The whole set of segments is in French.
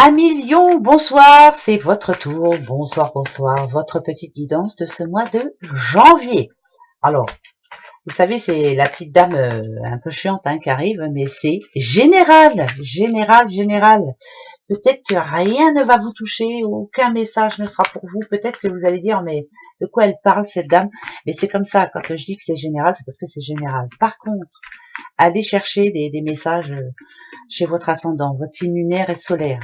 Amis Lion, bonsoir, c'est votre tour, bonsoir, bonsoir, votre petite guidance de ce mois de janvier. Alors, vous savez, c'est la petite dame un peu chiante qui arrive, mais c'est général, général, général. Peut-être que rien ne va vous toucher, aucun message ne sera pour vous. Peut-être que vous allez dire, mais de quoi elle parle cette dame? Mais c'est comme ça, quand je dis que c'est général, c'est parce que c'est général. Par contre, allez chercher des messages chez votre ascendant, votre signe lunaire et solaire.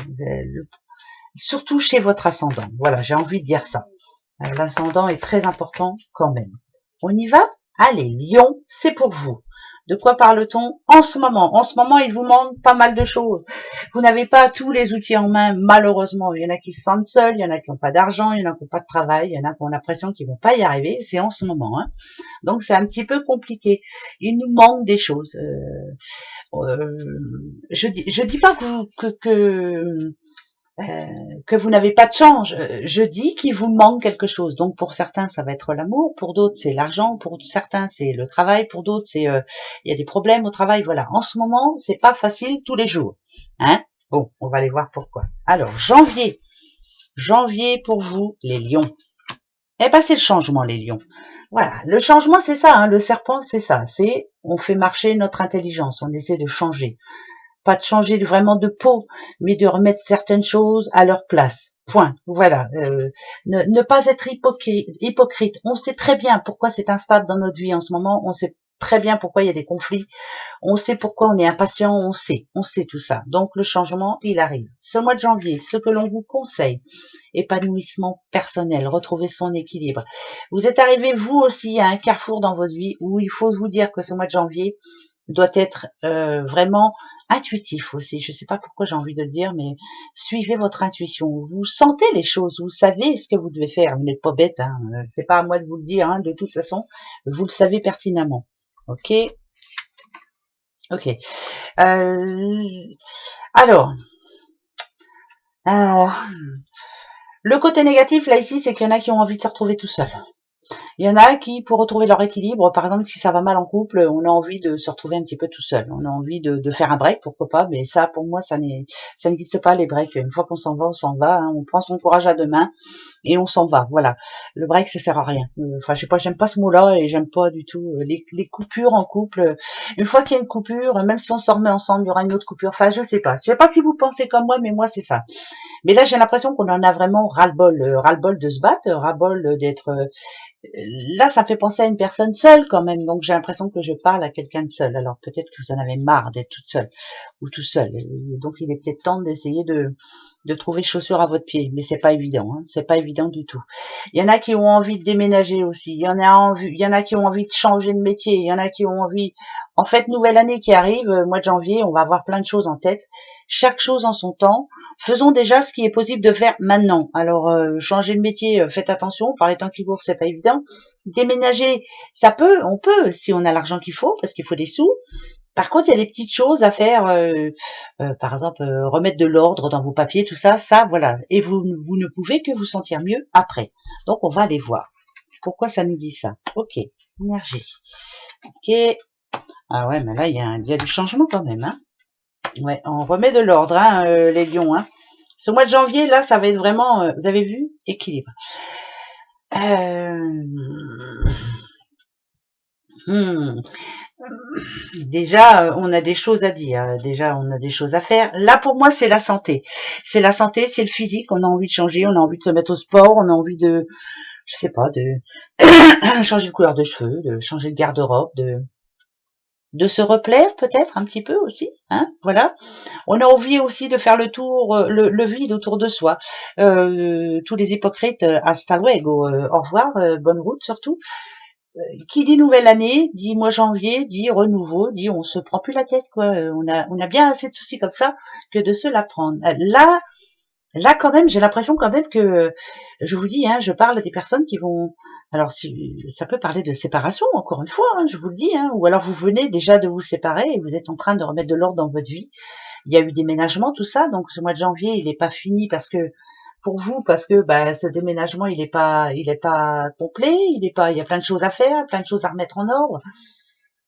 Surtout chez votre ascendant. Voilà, j'ai envie de dire ça. L'ascendant est très important quand même. On y va? Allez, Lion, c'est pour vous. De quoi parle-t-on en ce moment? En ce moment, il vous manque pas mal de choses. Vous n'avez pas tous les outils en main, malheureusement. Il y en a qui se sentent seuls, il y en a qui n'ont pas d'argent, il y en a qui n'ont pas de travail, il y en a qui ont l'impression qu'ils vont pas y arriver. C'est en ce moment. Hein. Donc, c'est un petit peu compliqué. Il nous manque des choses. Je dis pas que vous n'avez pas de change. Je dis qu'il vous manque quelque chose. Donc pour certains, ça va être l'amour, pour d'autres, c'est l'argent, pour certains, c'est le travail, pour d'autres, c'est il y a des problèmes au travail. Voilà. En ce moment, c'est pas facile tous les jours. Hein? Bon, on va aller voir pourquoi. Alors, janvier. Janvier pour vous, les lions. Eh ben, c'est le changement, les lions. Voilà. Le changement, c'est ça. Hein. Le serpent, c'est ça. C'est on fait marcher notre intelligence. On essaie de changer. Pas de changer vraiment de peau, mais de remettre certaines choses à leur place. Point. Voilà. Ne pas être hypocrite. On sait très bien pourquoi c'est instable dans notre vie en ce moment. On sait très bien pourquoi il y a des conflits. On sait pourquoi on est impatient. On sait tout ça. Donc le changement, il arrive. Ce mois de janvier, ce que l'on vous conseille, épanouissement personnel, retrouver son équilibre. Vous êtes arrivé vous aussi à un carrefour dans votre vie où il faut vous dire que ce mois de janvier doit être vraiment intuitif aussi. Je ne sais pas pourquoi j'ai envie de le dire, mais suivez votre intuition. Vous sentez les choses, vous savez ce que vous devez faire. Vous n'êtes pas bête, hein. C'est pas à moi de vous le dire. Hein. De toute façon, vous le savez pertinemment. Ok, ok. Alors, euh, le côté négatif là ici, c'est qu'il y en a qui ont envie de se retrouver tout seuls. Il y en a qui, pour retrouver leur équilibre, par exemple, si ça va mal en couple, on a envie de se retrouver un petit peu tout seul. On a envie de faire un break, pourquoi pas, mais ça, pour moi, ça n'existe pas, les breaks. Une fois qu'on s'en va, on s'en va. Hein, on prend son courage à deux mains et on s'en va. Voilà. Le break, ça sert à rien. Enfin, je sais pas, j'aime pas ce mot-là et j'aime pas du tout les coupures en couple. Une fois qu'il y a une coupure, même si on se remet ensemble, il y aura une autre coupure. Enfin, je sais pas. Je sais pas si vous pensez comme moi, mais moi, c'est ça. Mais là, j'ai l'impression qu'on en a vraiment ras-le-bol de se battre, ras-le-bol d'être là, ça fait penser à une personne seule quand même, donc j'ai l'impression que je parle à quelqu'un de seul. Alors peut-être que vous en avez marre d'être toute seule ou tout seul. Et donc il est peut-être temps d'essayer de trouver chaussures à votre pied, mais c'est pas évident, hein, c'est pas évident du tout. Il y en a qui ont envie de déménager aussi, il y en a qui ont envie de changer de métier, il y en a qui ont envie. En fait, nouvelle année qui arrive, mois de janvier, on va avoir plein de choses en tête. Chaque chose en son temps. Faisons déjà ce qui est possible de faire maintenant. Alors, changer de métier, faites attention. Par les temps qui courent, c'est pas évident. Déménager, ça peut, on peut, si on a l'argent qu'il faut, parce qu'il faut des sous. Par contre, il y a des petites choses à faire, par exemple, remettre de l'ordre dans vos papiers, tout ça, voilà. Et vous ne pouvez que vous sentir mieux après. Donc, on va aller voir. Pourquoi ça nous dit ça? Ok, énergie. Ok. Ah ouais, mais là, il y a du changement quand même, hein. Ouais, on remet de l'ordre, hein, les lions, hein. Ce mois de janvier, là, ça va être vraiment, vous avez vu, équilibre. Hmm. Déjà, on a des choses à dire. Déjà, on a des choses à faire. Là, pour moi, c'est la santé. C'est la santé, c'est le physique. On a envie de changer, on a envie de se mettre au sport, on a envie de, je sais pas, de changer de couleur de cheveux, de changer de garde-robe, de se replaire peut-être un petit peu aussi, hein, voilà. On a envie aussi de faire le tour, le vide autour de soi. Tous les hypocrites, hasta luego, au revoir, bonne route surtout. Qui dit nouvelle année, dit mois janvier, dit renouveau, dit on se prend plus la tête, quoi. On a bien assez de soucis comme ça que de se la prendre. Là quand même, j'ai l'impression quand même que, je vous dis, hein, je parle des personnes qui vont, alors si ça peut parler de séparation, encore une fois, hein, je vous le dis, hein, ou alors vous venez déjà de vous séparer et vous êtes en train de remettre de l'ordre dans votre vie. Il y a eu déménagement, tout ça, donc ce mois de janvier, il n'est pas fini parce que pour vous, parce que bah, ce déménagement, il est pas complet, il y a plein de choses à faire, plein de choses à remettre en ordre.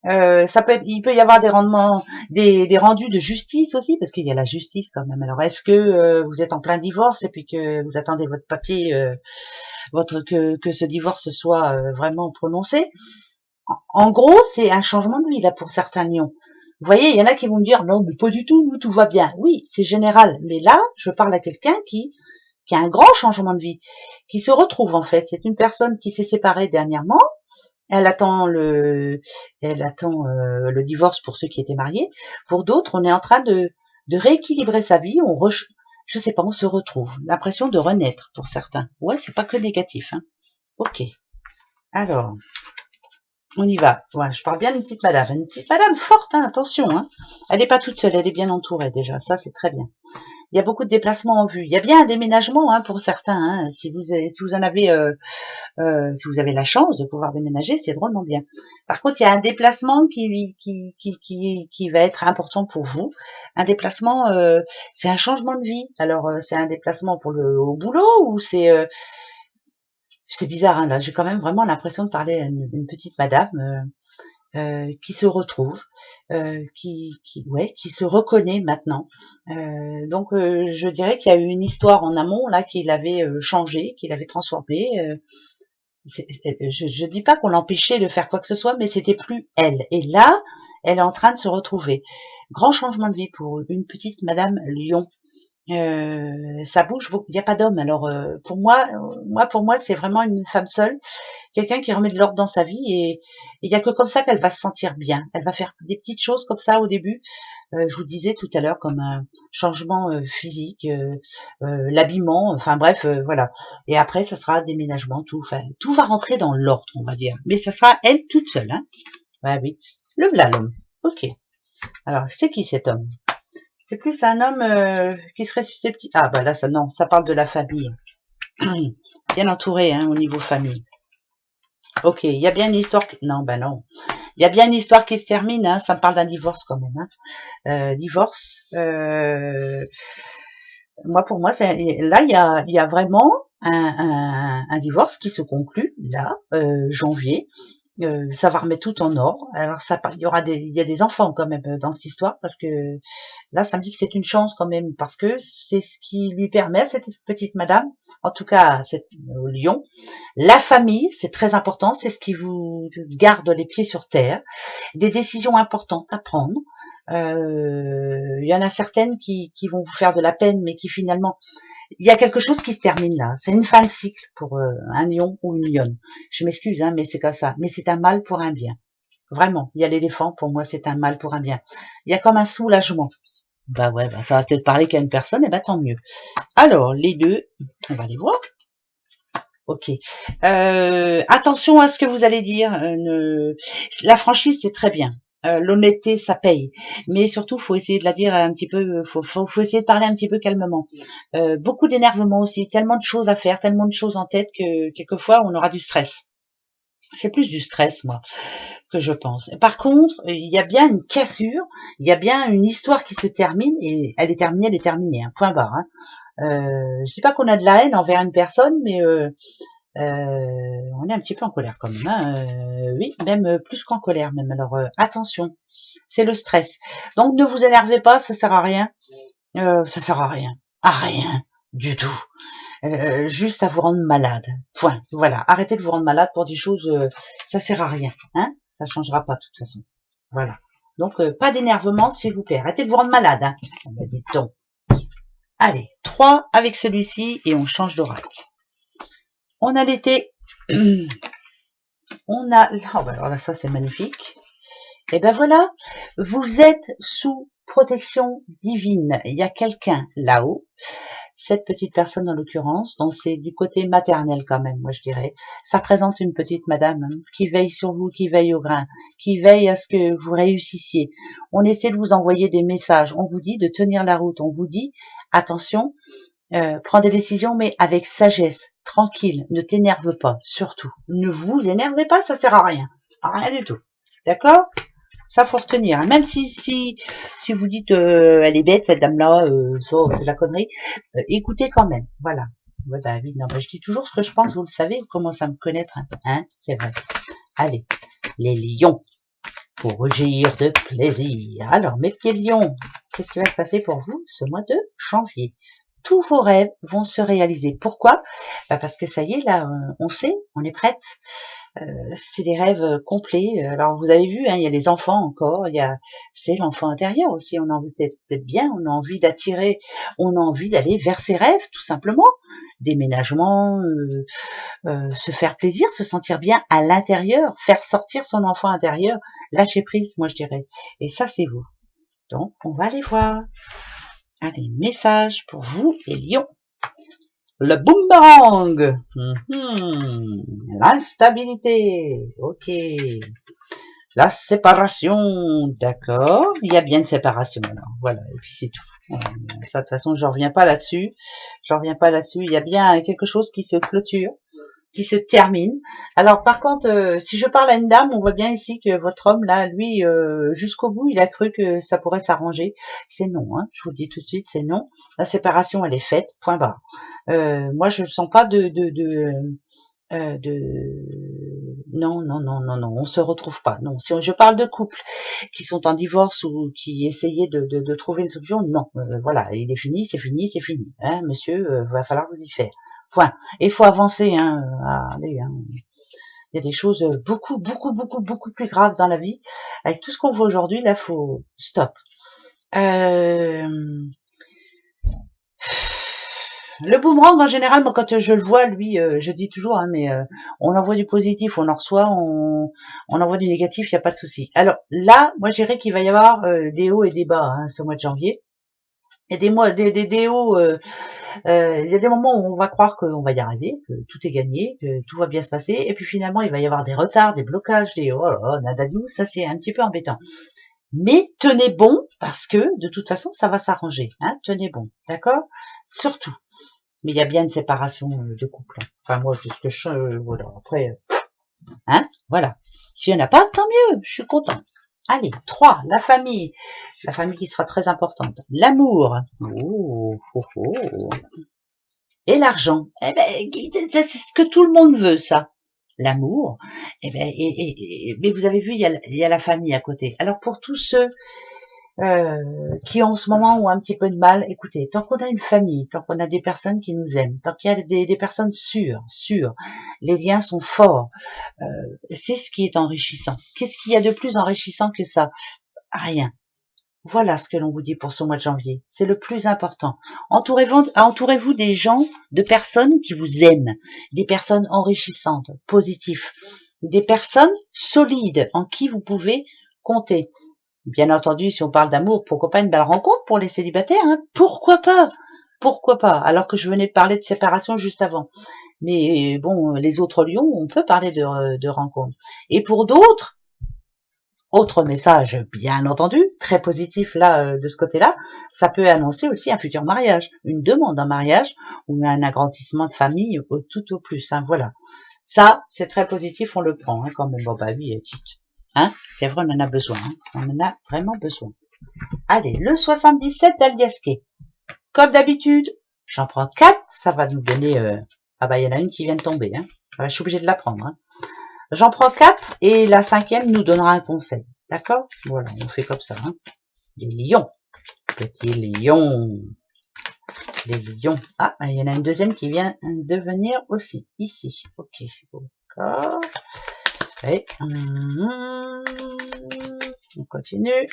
Il peut y avoir des rendements, des rendus de justice aussi, parce qu'il y a la justice quand même. Alors, est-ce que vous êtes en plein divorce et puis que vous attendez votre papier, que ce divorce soit vraiment prononcé? En gros, c'est un changement de vie là pour certains lions. Vous voyez, il y en a qui vont me dire non, mais pas du tout, nous tout va bien. Oui, c'est général, mais là, je parle à quelqu'un qui a un grand changement de vie, qui se retrouve en fait. C'est une personne qui s'est séparée dernièrement. Elle attend le divorce pour ceux qui étaient mariés. Pour d'autres, on est en train de rééquilibrer sa vie. Je sais pas, on se retrouve. L'impression de renaître pour certains. Ouais, c'est pas que négatif. Hein. Ok. Alors, on y va. Ouais, je parle bien d'une petite madame. Une petite madame forte, hein, attention. Hein. Elle n'est pas toute seule, elle est bien entourée déjà. Ça, c'est très bien. Il y a beaucoup de déplacements en vue. Il y a bien un déménagement hein, pour certains. Hein. Si vous en avez, si vous avez la chance de pouvoir déménager, c'est drôlement bien. Par contre, il y a un déplacement qui va être important pour vous. Un déplacement, c'est un changement de vie. Alors, c'est un déplacement au boulot ou c'est bizarre. Hein, là, j'ai quand même vraiment l'impression de parler à une petite madame. Qui se retrouve, qui se reconnaît maintenant. Donc je dirais qu'il y a eu une histoire en amont là qui l'avait changé, qui l'avait transformé. Je dis pas qu'on l'empêchait de faire quoi que ce soit, mais c'était plus elle. Et là, elle est en train de se retrouver. Grand changement de vie pour une petite Madame Lion. Ça bouge beaucoup. Il n'y a pas d'homme. Alors pour moi, c'est vraiment une femme seule, quelqu'un qui remet de l'ordre dans sa vie et il y a que comme ça qu'elle va se sentir bien. Elle va faire des petites choses comme ça au début. Je vous disais tout à l'heure comme un changement physique, l'habillement, enfin bref, voilà. Et après, ça sera déménagement, tout. Enfin, tout va rentrer dans l'ordre, on va dire. Mais ça sera elle toute seule. Hein. Ouais, oui. Le voilà l'homme. Ok. Alors, c'est qui cet homme? C'est plus un homme qui serait susceptible. Ah bah là, ça non, ça parle de la famille. Bien entouré hein, au niveau famille. Ok, il y a bien une histoire qui... Non, ben non. Il y a bien une histoire qui se termine, hein, ça me parle d'un divorce quand même. Hein. Divorce. Moi, pour moi, là, il y a vraiment un divorce qui se conclut, là, janvier. Ça va remettre tout en ordre. Alors il y a des enfants quand même dans cette histoire parce que là ça me dit que c'est une chance quand même parce que c'est ce qui lui permet à cette petite madame, en tout cas au lion, la famille c'est très important, c'est ce qui vous garde les pieds sur terre, des décisions importantes à prendre. Il y en a certaines qui vont vous faire de la peine mais qui finalement il y a quelque chose qui se termine là. C'est une fin de cycle pour un lion ou une lionne. Je m'excuse, hein, mais c'est comme ça. Mais c'est un mal pour un bien. Vraiment. Il y a l'éléphant, pour moi, c'est un mal pour un bien. Il y a comme un soulagement. Bah ouais, bah ça va peut-être parler qu'à une personne, et bah tant mieux. Alors, les deux, on va les voir. Ok. Attention à ce que vous allez dire. La franchise, c'est très bien. L'honnêteté, ça paye. Mais surtout, faut essayer de la dire un petit peu, faut essayer de parler un petit peu calmement. Beaucoup d'énervement aussi, tellement de choses à faire, tellement de choses en tête que quelquefois, on aura du stress. C'est plus du stress, moi, que je pense. Par contre, il y a bien une cassure, il y a bien une histoire qui se termine, et elle est terminée, hein, point barre. Hein. Je dis pas qu'on a de la haine envers une personne, mais on est un petit peu en colère quand même. Hein. Oui, même plus qu'en colère même. Alors attention, c'est le stress. Donc ne vous énervez pas, ça sert à rien. Ça sert à rien. À rien du tout. Juste à vous rendre malade. Point. Voilà. Arrêtez de vous rendre malade pour des choses, ça sert à rien. Hein, ça changera pas de toute façon. Voilà. Donc pas d'énervement s'il vous plaît. Arrêtez de vous rendre malade. Hein. On va dire donc. Allez, 3 avec celui-ci et on change d'oracle. On a l'été. On a... Oh ben alors là, ça c'est magnifique. Et ben voilà, vous êtes sous protection divine. Il y a quelqu'un là-haut, cette petite personne en l'occurrence, donc c'est du côté maternel quand même, moi je dirais. Ça présente une petite madame qui veille sur vous, qui veille au grain, qui veille à ce que vous réussissiez. On essaie de vous envoyer des messages, on vous dit de tenir la route, on vous dit, attention, prends des décisions mais avec sagesse, tranquille, ne t'énerve pas, surtout. Ne vous énervez pas, ça sert à rien du tout. D'accord? Ça faut retenir. Même si vous dites elle est bête cette dame-là, ça c'est de la connerie, écoutez quand même. Voilà. Ouais, bah oui, non, bah, je dis toujours ce que je pense, vous le savez, vous commencez à me connaître, hein, c'est vrai. Allez, les lions. pour rougir de plaisir. Alors, mes petits lions, qu'est-ce qui va se passer pour vous ce mois de janvier? Tous vos rêves vont se réaliser. Pourquoi? Parce que ça y est, là, on sait, on est prête. C'est des rêves complets. Alors, vous avez vu, hein, il y a les enfants encore, c'est l'enfant intérieur aussi. On a envie d'être bien, on a envie d'attirer, on a envie d'aller vers ses rêves, tout simplement. Déménagement, se faire plaisir, se sentir bien à l'intérieur, faire sortir son enfant intérieur, lâcher prise, moi je dirais. Et ça, c'est vous. Donc, on va aller voir. Allez, message pour vous, les lions. Le boomerang. L'instabilité. Ok. La séparation. D'accord. Il y a bien une séparation alors. Voilà. Et puis c'est tout. Ça, de toute façon, je reviens pas là-dessus. Je reviens pas là-dessus. Il y a bien quelque chose qui se clôture, qui se termine. Alors par contre, si je parle à une dame, on voit bien ici que votre homme là, lui, jusqu'au bout, il a cru que ça pourrait s'arranger. C'est non, hein, je vous le dis tout de suite, c'est non. La séparation, elle est faite, point barre. Moi, je ne sens pas non, non, non, non, non, on se retrouve pas. Non, si je parle de couples qui sont en divorce ou qui essayaient de trouver une solution, non, voilà, il est fini, c'est fini, c'est fini. Hein, monsieur, va falloir vous y faire. Point. Et il faut avancer, hein. Allez, hein. Il y a des choses beaucoup, beaucoup, beaucoup, beaucoup plus graves dans la vie. Avec tout ce qu'on voit aujourd'hui, là, faut stop. Le boomerang, en général, moi, quand je le vois, lui, je dis toujours, hein, mais on envoie du positif, on en reçoit, on envoie du négatif, il n'y a pas de souci. Alors là, moi, je dirais qu'il va y avoir des hauts et des bas, hein, ce mois de janvier. Il y a des mois, des hauts, il y a des moments où on va croire qu'on va y arriver, que tout est gagné, que tout va bien se passer, et puis finalement, il va y avoir des retards, des blocages, des oh là là, nadadou, ça c'est un petit peu embêtant. Mais tenez bon, parce que de toute façon, ça va s'arranger, hein, tenez bon, d'accord? Surtout. Mais il y a bien une séparation de couple. Enfin, moi, c'est ce que voilà, après, hein, voilà. S'il n'y en a pas, tant mieux, je suis contente. Allez, 3, la famille qui sera très importante. L'amour, et l'argent. Eh ben, c'est ce que tout le monde veut, ça. L'amour. Eh ben, mais vous avez vu, il y a la famille à côté. Alors, pour tous ceux qui en ce moment ont un petit peu de mal, écoutez, tant qu'on a une famille, tant qu'on a des personnes qui nous aiment, tant qu'il y a des personnes sûres, les liens sont forts, c'est ce qui est enrichissant. Qu'est-ce qu'il y a de plus enrichissant que ça? Rien. Voilà ce que l'on vous dit pour ce mois de janvier. C'est le plus important. Entourez-vous des gens, de personnes qui vous aiment, des personnes enrichissantes, positives, des personnes solides en qui vous pouvez compter. Bien entendu, si on parle d'amour, pourquoi pas une belle rencontre pour les célibataires, hein? Pourquoi pas? Pourquoi pas? Alors que je venais de parler de séparation juste avant. Mais bon, les autres lions, on peut parler de rencontre. Et pour d'autres, autre message, bien entendu, très positif là, de ce côté-là, ça peut annoncer aussi un futur mariage, une demande en mariage ou un agrandissement de famille tout au plus. Hein, voilà. Ça, c'est très positif, on le prend hein, quand même. Bon, bah oui, hein, c'est vrai, on en a besoin. Hein, on en a vraiment besoin. Allez, le 77 d'Aliasqué. Comme d'habitude, j'en prends 4, ça va nous donner... Ah bah, il y en a une qui vient de tomber. Hein. Je suis obligée de la prendre. Hein. J'en prends 4 et la 5e nous donnera un conseil. D'accord? Voilà, on fait comme ça. Hein. Les lions. Petits lions. Les lions. Ah, il y en a une deuxième qui vient de venir aussi. Ici. Ok. D'accord. Et, on continue.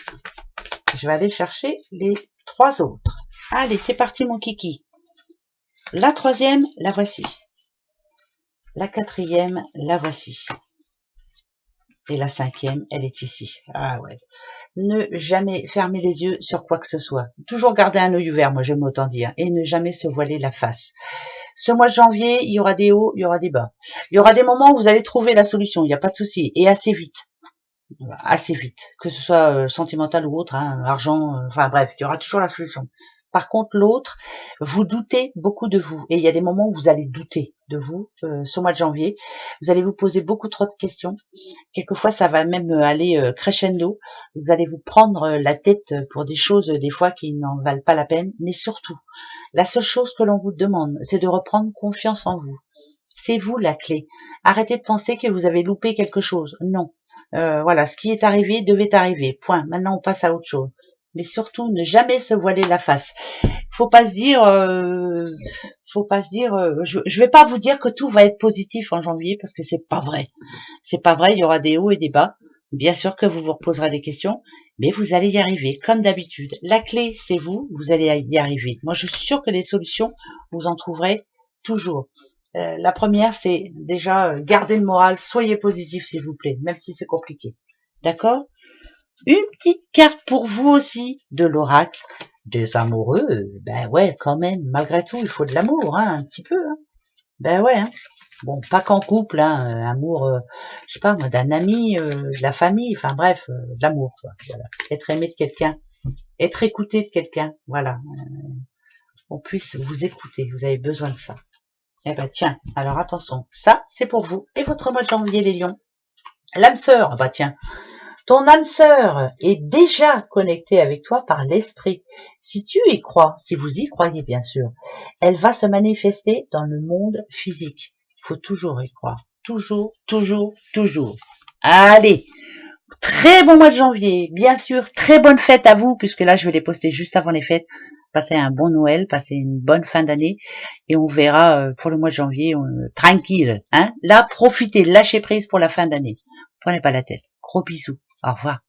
Je vais aller chercher les 3 autres. Allez, c'est parti mon kiki. La 3e, la voici. La 4e, la voici. Et la 5e, elle est ici. Ah ouais. Ne jamais fermer les yeux sur quoi que ce soit. Toujours garder un œil ouvert, moi j'aime autant dire. Et ne jamais se voiler la face. Ce mois de janvier, il y aura des hauts, il y aura des bas. Il y aura des moments où vous allez trouver la solution, il n'y a pas de souci. Et assez vite. Assez vite. Que ce soit sentimental ou autre, hein, argent, enfin bref, il y aura toujours la solution. Par contre, l'autre, vous doutez beaucoup de vous. Et il y a des moments où vous allez douter de vous, ce mois de janvier. Vous allez vous poser beaucoup trop de questions. Quelquefois, ça va même aller crescendo. Vous allez vous prendre la tête pour des choses, des fois, qui n'en valent pas la peine. Mais surtout, la seule chose que l'on vous demande, c'est de reprendre confiance en vous. c'est vous la clé. Arrêtez de penser que vous avez loupé quelque chose. Non. Voilà, ce qui est arrivé devait arriver. Point. Maintenant, on passe à autre chose. Mais surtout, ne jamais se voiler la face. Faut pas se dire, je vais pas vous dire que tout va être positif en janvier parce que c'est pas vrai. C'est pas vrai. Il y aura des hauts et des bas. Bien sûr que vous vous reposerez des questions, mais vous allez y arriver comme d'habitude. La clé, c'est vous. Vous allez y arriver. Moi, je suis sûre que les solutions, vous en trouverez toujours. La première, c'est déjà garder le moral. Soyez positif, s'il vous plaît, même si c'est compliqué. D'accord? Une petite carte pour vous aussi de l'oracle des amoureux. Ben ouais, quand même, malgré tout, il faut de l'amour, hein, un petit peu. Hein. Ben ouais. Hein. Bon, pas qu'en couple, hein, amour, je sais pas moi, d'un ami, de la famille, enfin bref, de l'amour, quoi. Voilà. Être aimé de quelqu'un, être écouté de quelqu'un, voilà. On puisse vous écouter, vous avez besoin de ça. Eh ben tiens, alors attention, ça c'est pour vous et votre mois de janvier les lions. L'âme sœur, ah bah tiens, ton âme sœur est déjà connectée avec toi par l'esprit. Si tu y crois, si vous y croyez bien sûr, elle va se manifester dans le monde physique. Il faut toujours y croire. Toujours, toujours, toujours. Allez, très bon mois de janvier, bien sûr, très bonne fête à vous, puisque là je vais les poster juste avant les fêtes. Passez un bon Noël, passez une bonne fin d'année, et on verra pour le mois de janvier, tranquille. Hein. Là, profitez, lâchez prise pour la fin d'année. Prenez pas la tête. Gros bisous. Au revoir.